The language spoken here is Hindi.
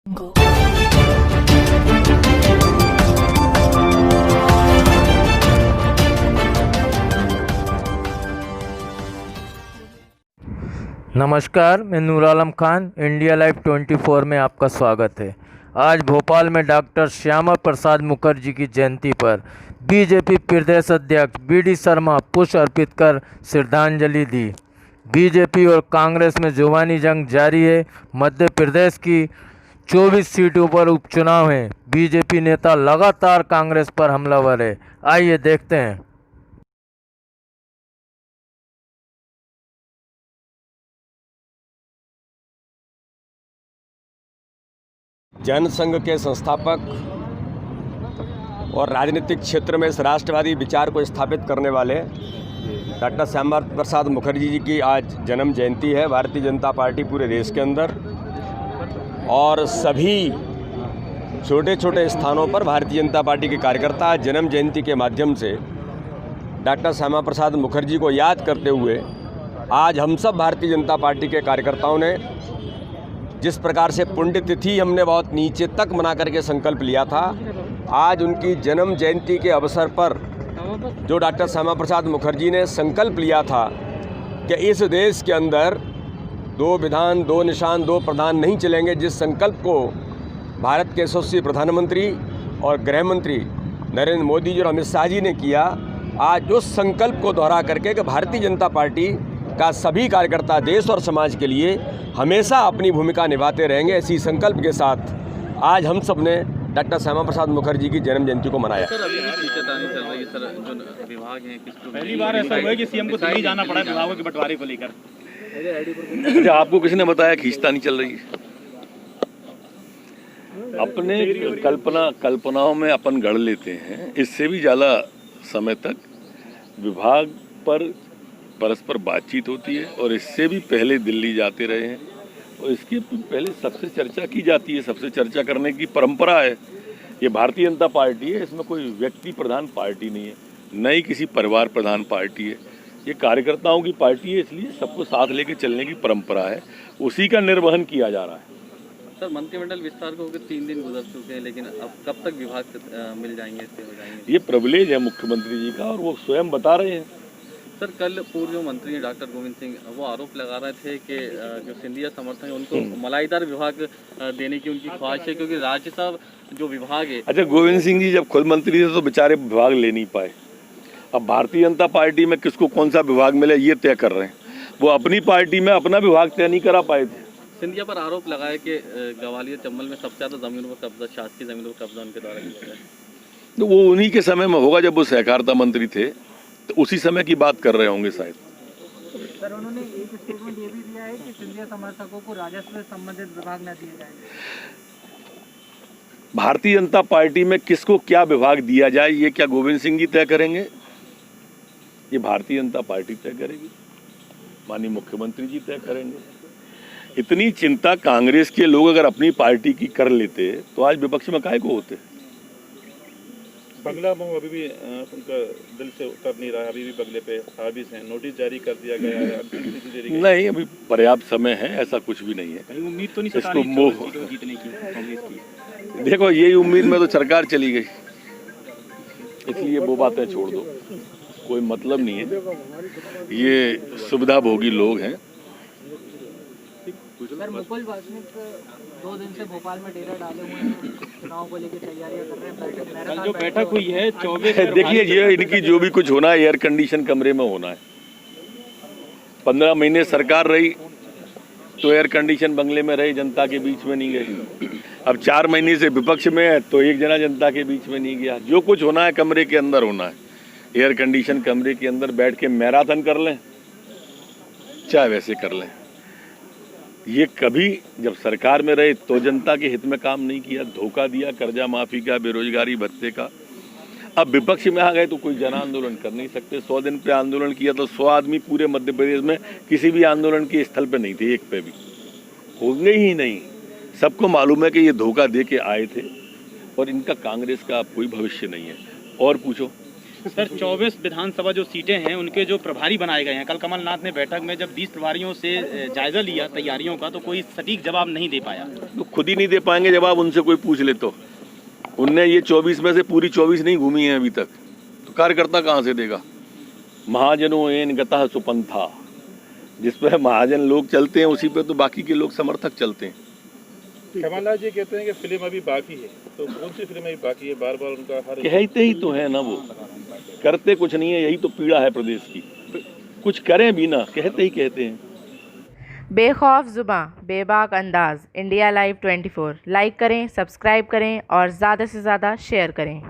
नमस्कार, मैं नूर आलम खान, इंडिया लाइव 24 में आपका स्वागत है। आज भोपाल में डॉक्टर श्यामा प्रसाद मुखर्जी की जयंती पर बीजेपी प्रदेश अध्यक्ष बीडी शर्मा पुष्प अर्पित कर श्रद्धांजलि दी। बीजेपी और कांग्रेस में जुबानी जंग जारी है। मध्य प्रदेश की 24 सीटों पर उपचुनाव हैं। बीजेपी नेता लगातार कांग्रेस पर हमलावर है। आइए देखते हैं। जनसंघ के संस्थापक और राजनीतिक क्षेत्र में इस राष्ट्रवादी विचार को स्थापित करने वाले डॉक्टर श्यामा प्रसाद मुखर्जी जी की आज जन्म जयंती है। भारतीय जनता पार्टी पूरे देश के अंदर और सभी छोटे छोटे स्थानों पर भारतीय जनता पार्टी के कार्यकर्ता जन्म जयंती के माध्यम से डॉक्टर श्यामा प्रसाद मुखर्जी को याद करते हुए आज हम सब भारतीय जनता पार्टी के कार्यकर्ताओं ने जिस प्रकार से पुण्यतिथि हमने बहुत नीचे तक मना करके संकल्प लिया था, आज उनकी जन्म जयंती के अवसर पर जो डॉक्टर श्यामा प्रसाद मुखर्जी ने संकल्प लिया था कि इस देश के अंदर दो विधान, दो निशान, दो प्रधान नहीं चलेंगे, जिस संकल्प को भारत के यशस्वी प्रधानमंत्री और गृह मंत्री नरेंद्र मोदी जी और अमित शाह जी ने किया, आज उस संकल्प को दोहरा करके कि भारतीय जनता पार्टी का सभी कार्यकर्ता देश और समाज के लिए हमेशा अपनी भूमिका निभाते रहेंगे, इसी संकल्प के साथ आज हम सब ने डॉक्टर श्यामा प्रसाद मुखर्जी की जन्म जयंती को मनाया। सर, अभी भी खींचातानी चल रही है सर, जो विभाग हैं किसको पहली बार ऐसा हुआ है कि सीएम को दिल्ली जाना पड़ा विभागों के बंटवारे को लेकर। अच्छा, आपको किसने बताया खींचतानी चल रही है? अपने कल्पनाओं में अपन गढ़ लेते हैं। इससे भी ज़्यादा समय तक विभाग पर परस्पर बातचीत होती है और इससे भी पहले दिल्ली जाते रहे हैं और इसके पहले सबसे चर्चा की जाती है। सबसे चर्चा करने की परंपरा है। ये भारतीय जनता पार्टी है, इसमें कोई व्यक्ति प्रधान पार्टी नहीं है, न ही किसी परिवार प्रधान पार्टी है। ये कार्यकर्ताओं की पार्टी है, इसलिए सबको साथ लेके चलने की परंपरा है, उसी का निर्वहन किया जा रहा है। सर, मंत्रिमंडल विस्तार को होकर 3 दिन गुजर चुके हैं, लेकिन अब कब तक विभाग मिल जाएंगे, इससे हो जाएंगे? ये प्रिविलेज है मुख्यमंत्री जी का और वो स्वयं बता रहे हैं। सर, कल पूर्व जो मंत्री हैं डॉक्टर गोविंद सिंह, वो आरोप लगा रहे थे कि जो सिंधिया समर्थक हैं उनको मलाईदार विभाग देने की उनकी ख्वाहिश है, क्योंकि राज्यसभा जो विभाग है। अच्छा, गोविंद सिंह जी जब खुद मंत्री थे तो बेचारे विभाग ले नहीं पाए। अब भारतीय जनता पार्टी में किसको कौन सा विभाग मिले ये तय कर रहे हैं। वो अपनी पार्टी में अपना विभाग तय नहीं करा पाए थे। सिंधिया पर आरोप लगाया कि ग्वालियर चंबल में सबसे ज़्यादा ज़मीनों पर कब्जा, शासकीय ज़मीनों पर कब्जा उनके द्वारा किया है। तो वो उन्हीं के समय में होगा जब वो सहकारिता मंत्री थे, तो उसी समय की बात कर रहे होंगे शायद। सर, उन्होंने एक स्टेटमेंट ये भी दिया है कि सिंधिया समर्थकों को राजस्व से संबंधित विभाग न दिए जाए। भारतीय जनता पार्टी में किसको क्या विभाग दिया जाए ये क्या गोविंद सिंह जी तय करेंगे? ये भारतीय जनता पार्टी तय करेगी, माननीय मुख्यमंत्री जी तय करेंगे। इतनी चिंता कांग्रेस के लोग अगर अपनी पार्टी की कर लेते तो आज विपक्ष में काहे को होते? बंगला मोह अभी भी उनका दिल से उतर नहीं रहा है, अभी भी बंगले पे हाविस हैं, नोटिस जारी कर दिया गया है, अंतिम तिथि दे दी गई। नहीं, अभी पर्याप्त समय है, ऐसा कुछ भी नहीं है। कहीं उम्मीद तो नहीं इसको मोह जीतने की कांग्रेस की? देखो, यही उम्मीद में तो सरकार चली गई, इसलिए वो बातें छोड़ दो, कोई मतलब नहीं है। ये सुविधा भोगी लोग हैं। सर, मुकुल वासनिक 2 दिन से भोपाल में डेरा डाले हुए हैं, चुनाव को लेकर तैयारियां कर रहे हैं। कल जो बैठक हुई है 24 देखिए, ये इनकी जो भी कुछ होना है एयर कंडीशन कमरे में होना है। 15 महीने सरकार रही तो एयर कंडीशन बंगले में रही, जनता के बीच में नहीं गई। अब 4 महीने से विपक्ष में है तो एक जना जनता के बीच में नहीं गया। जो कुछ होना है कमरे के अंदर होना है। एयर कंडीशन कमरे के अंदर बैठ के मैराथन कर लें, चाहे वैसे कर लें। ये कभी जब सरकार में रहे तो जनता के हित में काम नहीं किया, धोखा दिया, कर्जा माफी का, बेरोजगारी भत्ते का। अब विपक्ष में आ गए तो कोई जन आंदोलन कर नहीं सकते। 100 दिन पे आंदोलन किया तो 100 आदमी पूरे मध्य प्रदेश में किसी भी आंदोलन के स्थल पे नहीं थे, एक पे भी होंगे ही नहीं। सबको मालूम है कि ये धोखा दे के आए थे और इनका कांग्रेस का कोई भविष्य नहीं है। और पूछो, सर 24 विधानसभा जो सीटें हैं उनके जो प्रभारी बनाए गए हैं, कल कमलनाथ ने बैठक में जब 20 प्रभारियों से जायजा लिया तैयारियों का तो कोई सटीक जवाब नहीं दे पाया। तो खुद ही नहीं दे पाएंगे जवाब, उनसे कोई पूछ ले तो। उनने ये 24 में से पूरी 24 नहीं घूमी है अभी तक, तो कार्यकर्ता कहाँ से देगा। महाजनों एन गतः सुपंथा, जिस पर महाजन लोग चलते हैं उसी पे तो बाकी के लोग समर्थक चलते हैं। कमलनाथ जी कहते हैं कि फिल्म अभी बाकी है, तो कौन सी फिल्म अभी बाकी है? बार बार उनका हर कहते ही तो है ना, वो करते कुछ नहीं है, यही तो पीड़ा है प्रदेश की। कुछ करें भी ना, कहते ही कहते हैं। बेखौफ जुबां बेबाक अंदाज, इंडिया लाइव 24 लाइक करें, सब्सक्राइब करें और ज़्यादा से ज़्यादा शेयर करें।